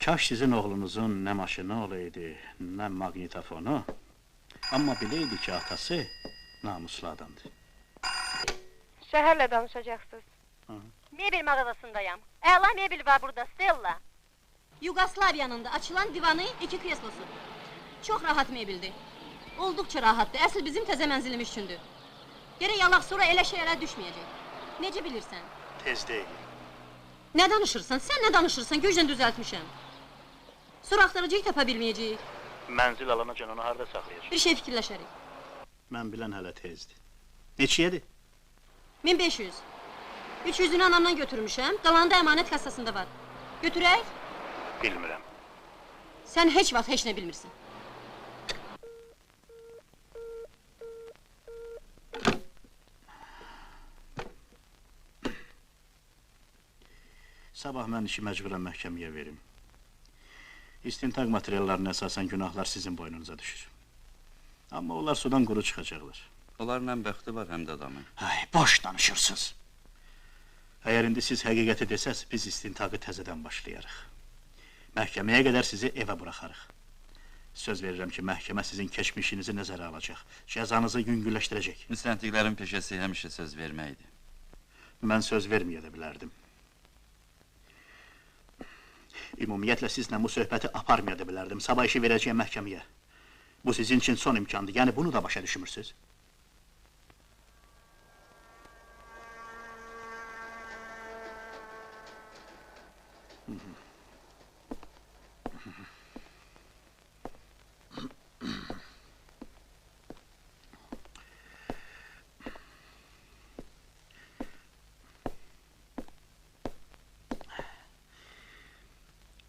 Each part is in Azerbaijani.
Kaş sizin oğlunuzun ne maşını olaydı, ne magnetofonu. Ama bileydi ki atası namuslu adamdır. Şəhərlə danışacaqsınız. Mebel mağazasındayım. Əla mebel var burada, Stella. Yugoslavya'nın da açılan divanı, 2 kreslosu. Çok rahat mebildi. Oldukça rahattı, əsl bizim təzə mənzilim üçündür. Gerek yalaq sonra elə şeylərə düşməyəcək. Necə bilirsən? Tez değil. Ne danışırsan, sen ne danışırsan, güclə düzeltmişəm. Sonra axtaracaq tapa bilməyəcəyik. Mənzil alanacan onu harda saxlayacaq? Bir şey fikirləşərik. Mən bilən hələ tezdir. Neçiyədir? 1500. 300'ünü anamdan götürmüşəm, qalanı da əmanət kassasında var. Götürək? Bilmirəm. Sen heç vaxt heç nə bilmirsən. Sabah mən işi məcburən məhkəməyə verim. İstintaq materiallarına əsasən günahlar sizin boynunuza düşür. Amma onlar sudan quru çıxacaqlar. Onların həm bəxti var, həm də adamı. Ay, boş danışırsınız. Əgər indi siz həqiqəti desəz, biz istintaqı təzədən başlayarıq. Məhkəməyə qədər sizi evə buraxarıq. Söz verirəm ki, məhkəmə sizin keçmişinizi nəzərə alacaq. Cəzanızı yüngülləşdirəcək. Müstəntiqlərin peşəsi həmişə söz verməkdir. Mən söz verməyə də bilərdim. Ümumiyyətlə sizlə bu söhbəti aparmaya da bilərdim. Sabah işi verəcəyəm məhkəməyə. Bu sizin üçün son imkandır. Yəni bunu da başa düşmürsünüz.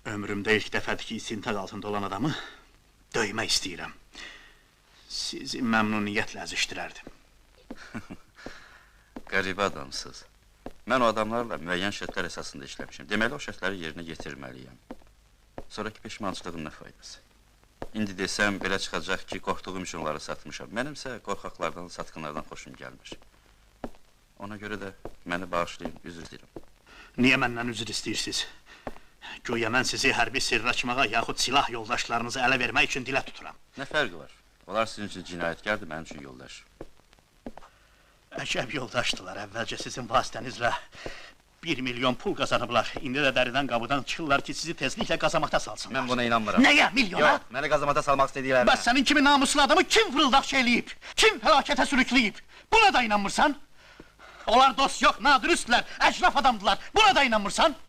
Ömrümdə ilk dəfədir ki, istintaq altında olan adamı döymək istəyirəm. Sizi məmnuniyyətlə əzişdirərdim. Qəribə adamsınız. Mən o adamlarla müəyyən şərtlər əsasında işləmişim. Deməli, o şərtləri yerinə yetirməliyəm. Sonraki peşmançılığın nə faydası? İndi desəm, belə çıxacaq ki, qorxduğum üçün onları satmışam. Mənimsə qorxaqlardan, satqınlardan xoşum gəlmir. Ona görə də məni bağışlayın, üzr istəyirəm. Niyə məndən üzr istəyirsiniz? Güya mən sizi hərbi sirr açmağa, yaxud silah yoldaşlarınızı ələ vermək üçün dilə tuturam. Nə fərqi var? Onlar sizin üçün cinayətkardır, mənim üçün yoldaş. Əcəb yoldaşdılar, əvvəlcə sizin vasitənizlə 1 milyon pul qazanıblar. İndi də dəridən qabıdan çıxırlar ki, sizi tezliklə qazamata salsınlar. Mən buna inanmıram. Nəyə, milyona? Yox, məni qazamata salmaq istədiklərinə. Bəs sənin kimi namuslu adamı kim fırıldaq eləyib? Kim fəlakətə sürükləyib? Buna da inanmırsan? Onlar dost yox, nadürüstlər, əşraf adamdılar. Buna da inanmırsan?